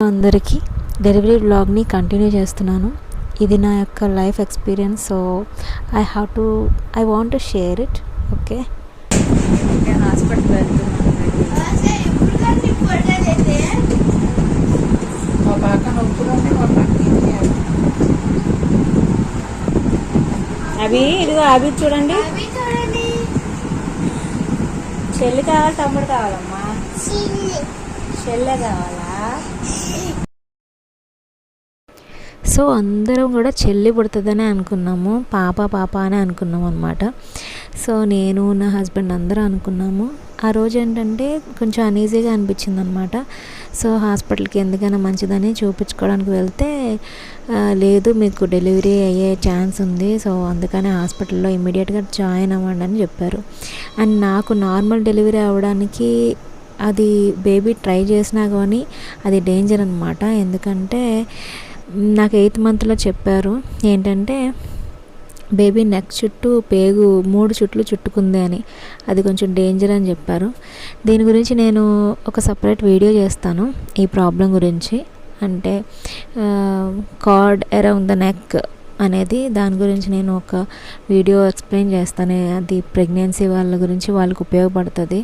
అందరికీ delivery వ్లాగ్ని continue చేస్తున్నాను. ఇది నా యొక్క life experience. So I want to share it. Okay, hospital వెళ్తున్నాను. అవి ఇదిగో అవి చూడండి. చెల్లి కావాలి, తమ్ముడు కావాలమ్మా? చెల్లె కావాలా? సో అందరం కూడా చెల్లి పుడుతుందని అనుకున్నాము, పాప అని అనుకున్నాము అనమాట. సో నేను నా హస్బెండ్ అందరూ అనుకున్నాము. ఆ రోజు ఏంటంటే కొంచెం అనీజీగా అనిపించింది అనమాట. సో హాస్పిటల్కి ఎందుకైనా మంచిదని చూపించుకోవడానికి వెళ్తే లేదు, మీకు డెలివరీ అయ్యే ఛాన్స్ ఉంది, సో అందుకని హాస్పిటల్లో ఇమ్మీడియట్గా జాయిన్ అవ్వండి అని చెప్పారు. అండ్ నాకు నార్మల్ డెలివరీ అవ్వడానికి అది బేబీ ట్రై చేసినా కానీ అది డేంజర్ అనమాట. ఎందుకంటే నాకు 8th మంత్లో చెప్పారు ఏంటంటే బేబీ నెక్ చుట్టూ పేగు 3 చుట్లు చుట్టుకుంది అని, అది కొంచెం డేంజర్ అని చెప్పారు. దీని గురించి నేను ఒక సపరేట్ వీడియో చేస్తాను ఈ ప్రాబ్లం గురించి. అంటే కార్డ్ అరౌండ్ ద నెక్ అనేది, దాని గురించి నేను ఒక వీడియో ఎక్స్ప్లెయిన్ చేస్తాను. అది ప్రెగ్నెన్సీ వాళ్ళ గురించి వాళ్ళకి ఉపయోగపడుతుంది,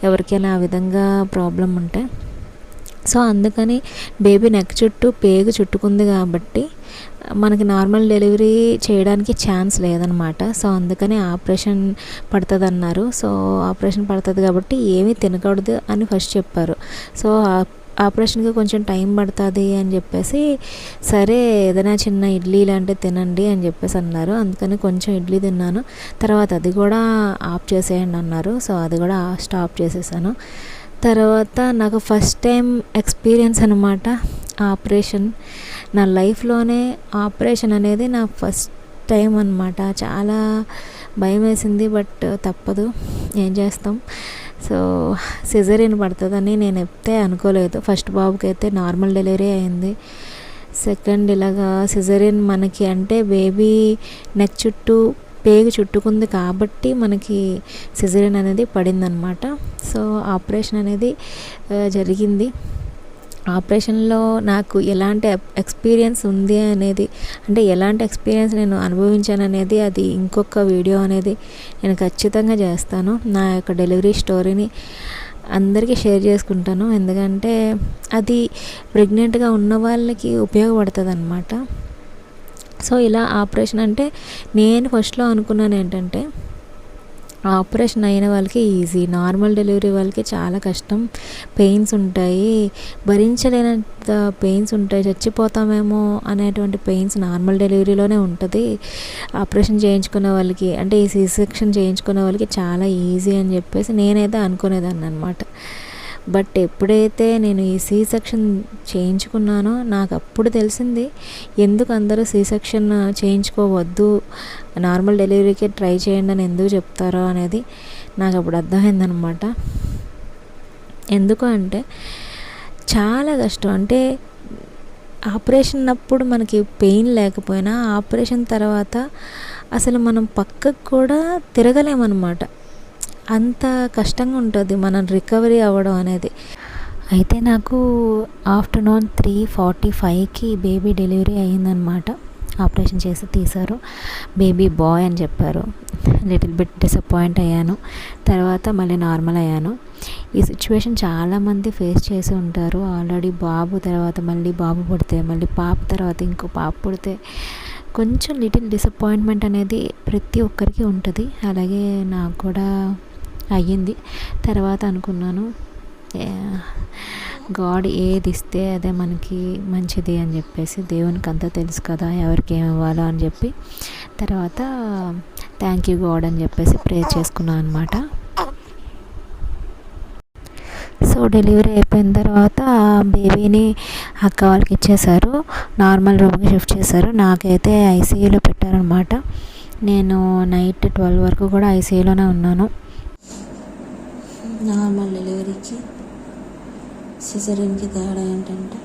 ఎవరికైనా ఆ విధంగా ప్రాబ్లం ఉంటే. సో అందుకని బేబీ నెక్ చుట్టూ పేగు చుట్టుకుంది కాబట్టి మనకి నార్మల్ డెలివరీ చేయడానికి ఛాన్స్ లేదనమాట. సో అందుకని ఆపరేషన్ పడుతుంది అన్నారు. సో ఆపరేషన్ పడుతుంది కాబట్టి ఏమీ తినకూడదు అని ఫస్ట్ చెప్పారు. సో ఆపరేషన్కి కొంచెం టైం పడుతుంది అని చెప్పేసి, సరే ఏదైనా చిన్న ఇడ్లీ లాంటివి తినండి అని చెప్పేసి అన్నారు. అందుకని కొంచెం ఇడ్లీ తిన్నాను. తర్వాత అది కూడా ఆఫ్ చేసేయండి అన్నారు. సో అది కూడా స్టాప్ చేసేసాను. తర్వాత నాకు ఫస్ట్ టైం ఎక్స్పీరియన్స్ అనమాట ఆపరేషన్. నా లైఫ్లోనే ఆపరేషన్ అనేది నా ఫస్ట్ టైం అనమాట. చాలా భయం వేసింది, బట్ తప్పదు, ఏం చేస్తాం. సో సిజరీన్ పడుతుందని నేను ఎప్పుడే అనుకోలేదు. ఫస్ట్ బాబుకి అయితే నార్మల్ డెలివరీ అయింది. సెకండ్ ఇలాగా సిజరీన్ మనకి అంటే బేబీ నెక్ చుట్టూ పేగు చుట్టుకుంది కాబట్టి మనకి సిజరీన్ అనేది పడిందనమాట. సో ఆపరేషన్ అనేది జరిగింది. ఆపరేషన్లో నాకు ఎలాంటి ఎక్స్పీరియన్స్ ఉంది అనేది, అంటే ఎలాంటి ఎక్స్పీరియన్స్ నేను అనుభవించాను అనేది, అది ఇంకొక వీడియో అనేది నేను ఖచ్చితంగా చేస్తాను. నా యొక్క డెలివరీ స్టోరీని అందరికీ షేర్ చేసుకుంటాను. ఎందుకంటే అది ప్రెగ్నెంట్గా ఉన్న వాళ్ళకి ఉపయోగపడుతుంది అన్నమాట. సో ఇలా ఆపరేషన్ అంటే నేను ఫస్ట్లో అనుకున్నాను ఏంటంటే ఆపరేషన్ అయిన వాళ్ళకి ఈజీ, నార్మల్ డెలివరీ వాళ్ళకి చాలా కష్టం, పెయిన్స్ ఉంటాయి, భరించలేనంత పెయిన్స్ ఉంటాయి, చచ్చిపోతామేమో అనేటువంటి పెయిన్స్ నార్మల్ డెలివరీలోనే ఉంటుంది. ఆపరేషన్ చేయించుకునే వాళ్ళకి అంటే ఈ సీ సెక్షన్ చేయించుకునే వాళ్ళకి చాలా ఈజీ అని చెప్పేసి నేనైతే అనుకునేదాన్ని అనమాట. బట్ ఎప్పుడైతే నేను ఈ సీ సెక్షన్ చేయించుకున్నానో నాకు అప్పుడు తెలిసింది ఎందుకు అందరూ సీ సెక్షన్ చేయించుకోవద్దు, నార్మల్ డెలివరీకే ట్రై చేయండి అని ఎందుకు చెప్తారో అనేది నాకు అప్పుడు అర్థమైందనమాట. ఎందుకు అంటే చాలా కష్టం. అంటే ఆపరేషన్ అప్పుడు మనకి పెయిన్ లేకపోయినా ఆపరేషన్ తర్వాత అసలు మనం పక్కకు కూడా తిరగలేమన్నమాట. అంత కష్టంగా ఉంటుంది మనం రికవరీ అవ్వడం అనేది. అయితే నాకు ఆఫ్టర్నూన్ 3:45కి బేబీ డెలివరీ అయ్యిందనమాట. ఆపరేషన్ చేసి తీశారు. బేబీ బాయ్ అని చెప్పారు. లిటిల్ బిట్ డిసప్పాయింట్ అయ్యాను. తర్వాత మళ్ళీ నార్మల్ అయ్యాను. ఈ సిచ్యువేషన్ చాలామంది ఫేస్ చేసి ఉంటారు. ఆల్రెడీ బాబు తర్వాత మళ్ళీ బాబు పుడితే, మళ్ళీ పాప తర్వాత ఇంకో పాప పుడితే కొంచెం లిటిల్ డిసప్పాయింట్మెంట్ అనేది ప్రతి ఒక్కరికి ఉంటుంది. అలాగే నాకు కూడా అయ్యింది. తర్వాత అనుకున్నాను గాడ్ ఏది ఇస్తే అదే మనకి మంచిది అని చెప్పేసి, దేవునికి అంతా తెలుసు కదా ఎవరికి ఏమి ఇవ్వాలో అని చెప్పి, తర్వాత థ్యాంక్ యూ గాడ్ అని చెప్పేసి ప్రేయర్ చేసుకున్నాను అనమాట. సో డెలివరీ అయిపోయిన తర్వాత బేబీని అక్క వాళ్ళకి ఇచ్చేశారు, నార్మల్ రూమ్కి షిఫ్ట్ చేశారు. నాకైతే ఐసీయూలో పెట్టారనమాట. నేను నైట్ 12 వరకు కూడా ఐసీయూలోనే ఉన్నాను. నార్మల్ డెలివరీకి సిజరీన్కి తేడా ఏంటంటే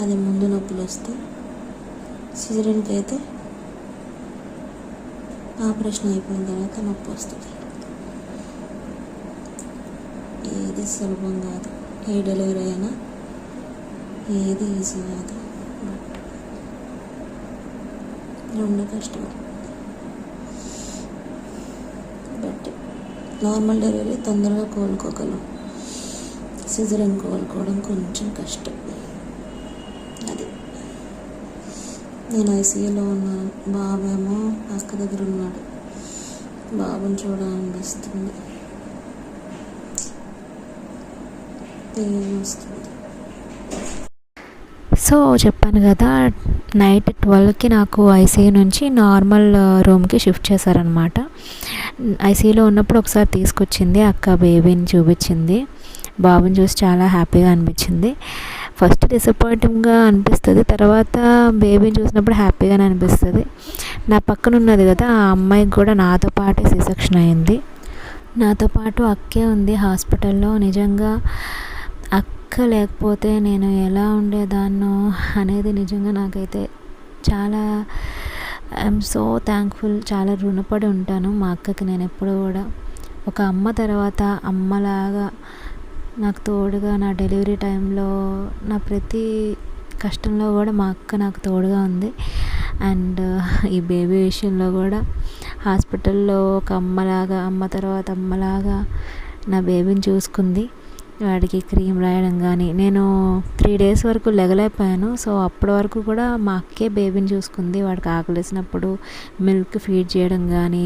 అది ముందు నొప్పులు వస్తాయి, సిజరీన్కి అయితే ఆపరేషన్ అయిపోయిన తర్వాత నొప్పి వస్తుంది. ఏది సులభం కాదు. ఏ డెలివరీ అయినా ఏది ఈజీ కాదు, బట్ రెండు కష్టమే. బట్ నార్మల్ డెలివరీ తొందరగా కోలుకోగలం, సిజరీన్ కోలుకోవడం కొంచెం కష్టం. అది నేను ఐసీయూలో ఉన్నాను, బాబేమో అక్క దగ్గర ఉన్నాడు. బాబుని చూడాలనిపిస్తుంది, ఏమొస్తుంది. సో చెప్పాను కదా, నైట్ 12కి నాకు ఐసీయూ నుంచి నార్మల్ రూమ్కి షిఫ్ట్ చేశారనమాట. ఐసీయూలో ఉన్నప్పుడు ఒకసారి తీసుకొచ్చింది అక్క, బేబీని చూపించింది. బాబుని చూసి చాలా హ్యాపీగా అనిపించింది. ఫస్ట్ డిసప్పాయింటింగ్గా అనిపిస్తుంది, తర్వాత బేబీని చూసినప్పుడు హ్యాపీగానే అనిపిస్తుంది. నా పక్కన ఉన్నది కదా, ఆ అమ్మాయికి కూడా నాతో పాటే సి సెక్షన్ అయింది. నాతో పాటు అక్కే ఉంది హాస్పిటల్లో. నిజంగా అక్క లేకపోతే నేను ఎలా ఉండేదాన్నో అనేది నిజంగా నాకైతే చాలా ఐఎమ్ సో థ్యాంక్ఫుల్, చాలా రుణపడి ఉంటాను మా అక్కకి. నేను ఎప్పుడూ కూడా ఒక అమ్మ తర్వాత అమ్మలాగా నాకు తోడుగా, నా డెలివరీ టైంలో నా ప్రతి కష్టంలో కూడా మా అక్క నాకు తోడుగా ఉంది. అండ్ ఈ బేబీ విషయంలో కూడా హాస్పిటల్లో ఒక అమ్మలాగా, అమ్మ తర్వాత అమ్మలాగా నా బేబీని చూసుకుంది. వాడికి క్రీమ్ రాయడం కానీ, నేను 3 days వరకు లెగలేకపోయాను. సో అప్పటి వరకు కూడా మా అక్కే బేబీని చూసుకుంది. వాడికి ఆకలేసినప్పుడు మిల్క్ ఫీడ్ చేయడం కానీ,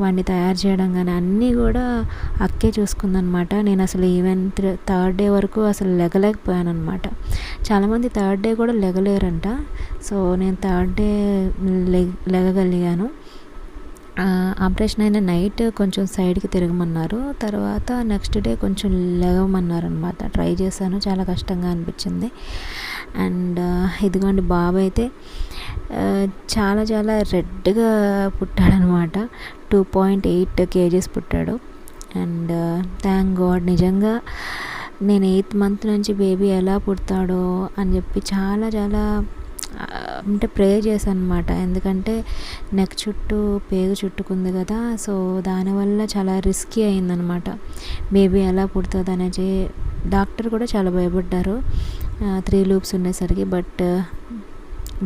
వాడిని తయారు చేయడం కానీ అన్నీ కూడా అక్కే చూసుకుందనమాట. నేను అసలు ఈవెన్ 3rd day వరకు అసలు లెగలేకపోయాను అనమాట. చాలామంది 3rd day కూడా లెగలేరంట. సో నేను 3rd day లెగగలిగాను. ఆపరేషన్ అయిన నైట్ కొంచెం సైడ్కి తిరగమన్నారు, తర్వాత నెక్స్ట్ డే కొంచెం లెగమన్నారు అనమాట. ట్రై చేశాను, చాలా కష్టంగా అనిపించింది. అండ్ ఇదిగోండి బాబు అయితే చాలా చాలా రెడ్గా పుట్టాడనమాట. 2.8 kgs పుట్టాడు. అండ్ థ్యాంక్ గాడ్, నిజంగా నేను 8th month నుంచి బేబీ ఎలా పుడతాడో అని చెప్పి చాలా చాలా అంటే ప్రే చేశాను అనమాట. ఎందుకంటే నెక్ చుట్టూ పేగు చుట్టుకుంది కదా, సో దానివల్ల చాలా రిస్కీ అయిందనమాట. బేబీ ఎలా పుడుతుంది అనేది డాక్టర్ కూడా చాలా భయపడ్డారు 3 loops ఉండేసరికి. బట్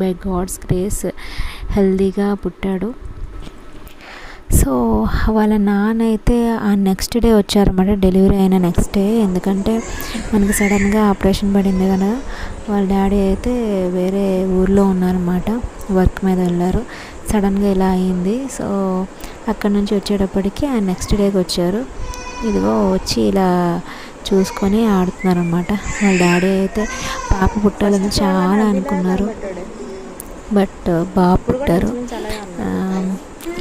బై గాడ్స్ గ్రేస్ హెల్దీగా పుట్టాడు. సో వాళ్ళ నాన్న అయితే ఆ నెక్స్ట్ డే వచ్చారన్నమాట, డెలివరీ అయిన నెక్స్ట్ డే. ఎందుకంటే మనకి సడన్గా ఆపరేషన్ పడింది కదా. వాళ్ళ డాడీ అయితే వేరే ఊర్లో ఉన్నారన్నమాట, వర్క్ మీద వెళ్ళారు. సడన్గా ఇలా అయింది. సో అక్కడ నుంచి వచ్చేటప్పటికి ఆ నెక్స్ట్ డేకి వచ్చారు. ఇదిగో వచ్చి ఇలా చూసుకొని ఆడుతున్నారన్నమాట. వాళ్ళ డాడీ అయితే పాప పుట్టాలని చాలా అనుకున్నారు, బట్ బాబు పుట్టారు.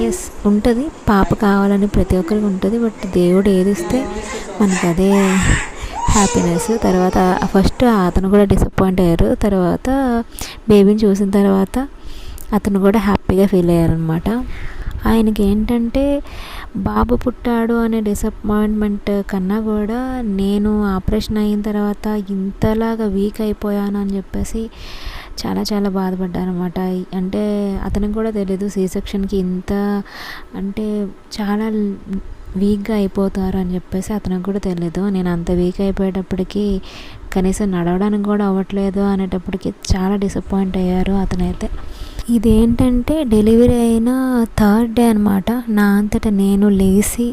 ఎస్ ఉంటుంది, పాప కావాలని ప్రతి ఒక్కరికి ఉంటుంది. బట్ దేవుడు ఏది ఇస్తే మనకు అదే హ్యాపీనెస్. తర్వాత ఫస్ట్ అతను కూడా డిసప్పాయింట్ అయ్యారు. తర్వాత బేబీని చూసిన తర్వాత అతను కూడా హ్యాపీగా ఫీల్ అయ్యారనమాట. ఆయనకి ఏంటంటే బాబు పుట్టాడు అనే డిసప్పాయింట్మెంట్ కన్నా కూడా నేను ఆపరేషన్ అయిన తర్వాత ఇంతలాగా వీక్ అయిపోయాను అని చెప్పేసి చాలా చాలా బాధపడ్డారనమాట. అంటే అతనికి కూడా తెలీదు సి సెక్షన్కి ఇంత అంటే చాలా వీక్గా అయిపోతారు అని చెప్పేసి అతనికి కూడా తెలియదు. నేను అంత వీక్ అయిపోయేటప్పటికి కనీసం నడవడానికి కూడా అవ్వట్లేదు అనేటప్పటికి చాలా డిసప్పాయింట్ అయ్యారు అతనైతే. ఇదేంటంటే డెలివరీ అయిన 3rd day అనమాట. నా అంతటా నేను లేచి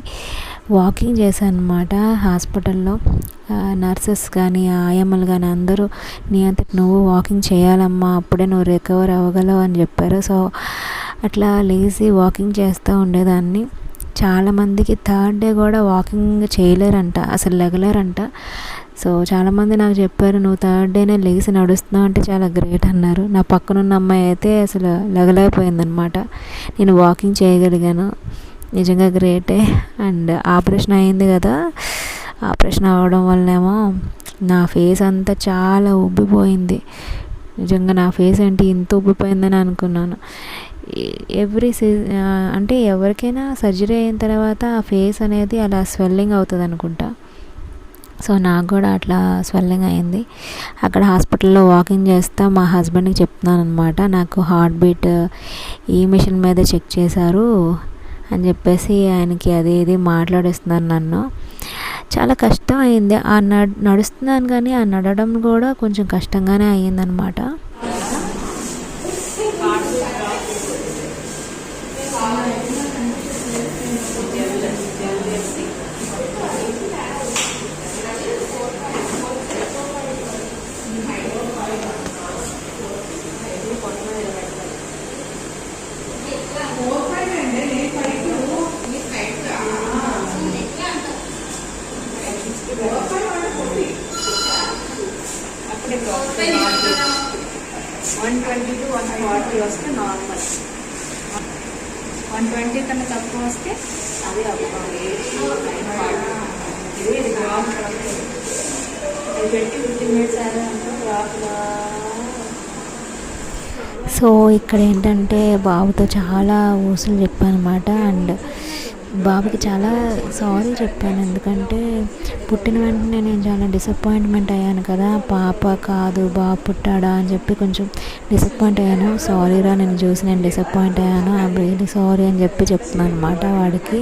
వాకింగ్ చేశాను అనమాట హాస్పిటల్లో. నర్సెస్ కానీ ఆయమ్మలు కానీ అందరూ నీ అంతట నువ్వు వాకింగ్ చేయాలమ్మా, అప్పుడే నువ్వు రికవర్ అవ్వగలవు అని చెప్పారు. సో అట్లా లేచి వాకింగ్ చేస్తూ ఉండేదాన్ని. చాలామందికి 3rd day కూడా వాకింగ్ చేయలేరంట, అసలు లెగలేరంట. సో చాలామంది నాకు చెప్పారు, నువ్వు 3rd dayనే లేచి నడుస్తున్నావు అంటే చాలా గ్రేట్ అన్నారు. నా పక్కనున్న అమ్మాయి అయితే అసలు లెగలేకపోయిందనమాట. నేను వాకింగ్ చేయగలిగాను, నిజంగా గ్రేటే. అండ్ ఆపరేషన్ అయింది కదా, ఆపరేషన్ అవ్వడం వల్లేమో నా ఫేస్ అంతా చాలా ఉబ్బిపోయింది. నిజంగా నా ఫేస్ ఏంటి ఇంత ఉబ్బిపోయిందని అనుకున్నాను. అంటే ఎవరికైనా సర్జరీ అయిన తర్వాత ఆ ఫేస్ అనేది అలా స్వెల్లింగ్ అవుతుంది అనుకుంటా. సో నాకు కూడా అట్లా స్వెల్లింగ్ అయింది. అక్కడ హాస్పిటల్లో వాకింగ్ చేస్తా మా హస్బెండ్కి చెప్తున్నాను అనమాట, నాకు హార్ట్ బీట్ ఈ మిషన్ మీద చెక్ చేశారు అని చెప్పేసి ఆయనకి అది ఇది మాట్లాడేస్తున్నారు నన్ను. చాలా కష్టం అయింది. నడుస్తున్నాను కానీ ఆ నడవడం కూడా కొంచెం కష్టంగానే అయ్యిందనమాట. అప్పుడే 120 to 140 వస్తే నార్మల్, 120 కన్నా తక్కువ వస్తే అది అవ్వాలి. ఇది గ్రాఫ్ అది పెట్టి 15 minutes అయ్యారంటే గ్రాఫ్లా. సో ఇక్కడ ఏంటంటే బాబుతో చాలా ఊసులు చెప్పాను అనమాట. అండ్ బాబుకి చాలా సారీ చెప్పాను, ఎందుకంటే పుట్టిన వెంటనే నేను చాలా డిసప్పాయింట్మెంట్ అయ్యాను కదా, పాప కాదు బాబు పుట్టాడా అని చెప్పి కొంచెం డిసప్పాయింట్ అయ్యాను. సారీరా నేను చూసి నేను డిసప్పాయింట్ అయ్యాను, ఐఎమ్ రియలీ సారీ అని చెప్పి చెప్తున్నాను అనమాట వాడికి.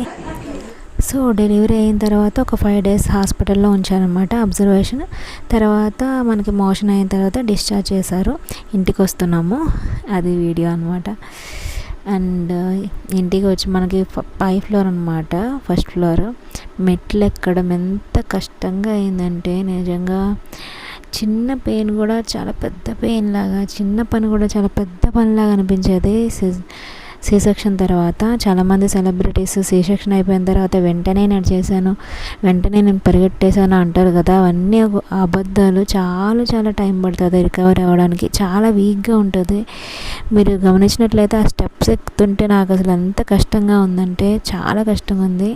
సో డెలివరీ అయిన తర్వాత ఒక 5 days హాస్పిటల్లో ఉంచారనమాట అబ్జర్వేషన్. తర్వాత మనకి మోషన్ అయిన తర్వాత డిశ్చార్జ్ చేశారు. ఇంటికి వస్తున్నాము, అది వీడియో అనమాట. అండ్ ఇంటికి వచ్చి మనకి 5th floor అనమాట, ఫస్ట్ ఫ్లోర్. మెట్లు ఎక్కడం ఎంత కష్టంగా అయిందంటే నిజంగా చిన్న పెయిన్ కూడా చాలా పెద్ద పెయిన్ లాగా, చిన్న పని కూడా చాలా పెద్ద పనిలాగా అనిపించేది. సి సెక్షన్ తర్వాత చాలామంది సెలబ్రిటీస్ సి సెక్షన్ అయిపోయిన తర్వాత వెంటనే నేను చేశాను, వెంటనే నేను పరిగెట్టేశాను అంటారు కదా, అవన్నీ అబద్ధాలు. చాలా టైం పడుతుంది రికవర్ అవ్వడానికి, చాలా వీక్గా ఉంటుంది. మీరు గమనించినట్లయితే ఆ స్టెప్స్ ఎక్కుతుంటే నాకు అసలు ఎంత కష్టంగా ఉందంటే చాలా కష్టంగా ఉంది.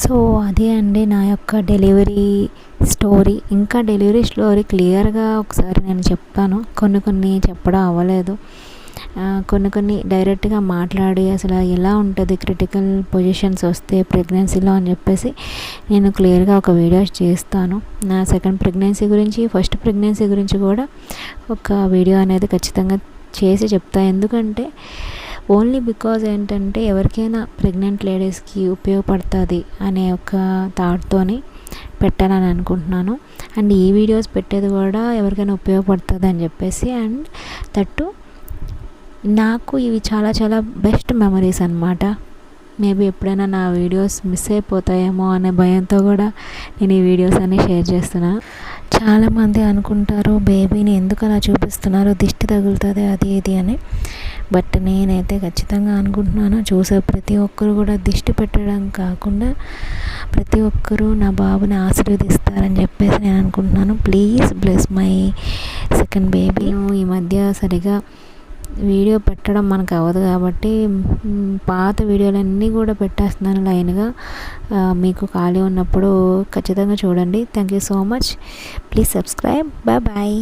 సో అదే అండి నా యొక్క డెలివరీ స్టోరీ. ఇంకా డెలివరీ స్టోరీ క్లియర్గా ఒకసారి నేను చెప్తాను, కొన్ని చెప్పడం అవ్వలేదు. కొన్ని డైరెక్ట్గా మాట్లాడి అసలు ఎలా ఉంటుంది క్రిటికల్ పొజిషన్స్ వస్తే ప్రెగ్నెన్సీలో అని చెప్పేసి నేను క్లియర్గా ఒక వీడియో చేస్తాను. నా సెకండ్ ప్రెగ్నెన్సీ గురించి, ఫస్ట్ ప్రెగ్నెన్సీ గురించి కూడా ఒక వీడియో అనేది ఖచ్చితంగా చేసి చెప్తాను. ఎందుకంటే ఓన్లీ బికాజ్ ఏంటంటే ఎవరికైనా ప్రెగ్నెంట్ లేడీస్కి ఉపయోగపడుతుంది అనే ఒక థాట్తోని పెట్టాలని అనుకుంటున్నాను. అండ్ ఈ వీడియోస్ పెట్టేది కూడా ఎవరికైనా ఉపయోగపడుతుంది అని చెప్పేసి. అండ్ దట్టు నాకు ఇవి చాలా బెస్ట్ మెమరీస్ అనమాట. మేబీ ఎప్పుడైనా నా వీడియోస్ మిస్ అయిపోతాయేమో అనే భయంతో కూడా నేను ఈ వీడియోస్ అన్నీ షేర్ చేస్తున్నాను. చాలామంది అనుకుంటారు బేబీని ఎందుకు అలా చూపిస్తున్నారు, దిష్టి తగులుతుంది అది ఇది అని. బట్ నేనైతే ఖచ్చితంగా అనుకుంటున్నాను, చూసే ప్రతి ఒక్కరు కూడా దిష్టి పెట్టడం కాకుండా ప్రతి ఒక్కరూ నా బాబుని ఆశీర్వదిస్తారని చెప్పేసి నేను అనుకుంటున్నాను. Please bless my second baby. ఈ మధ్య సరిగా వీడియో పెట్టడం మనకు అవ్వదు కాబట్టి పాత వీడియోలన్నీ కూడా పెట్టేస్తున్నాను లైన్గా. మీకు ఖాళీ ఉన్నప్పుడు ఖచ్చితంగా చూడండి. Thank you so much. Please subscribe. Bye.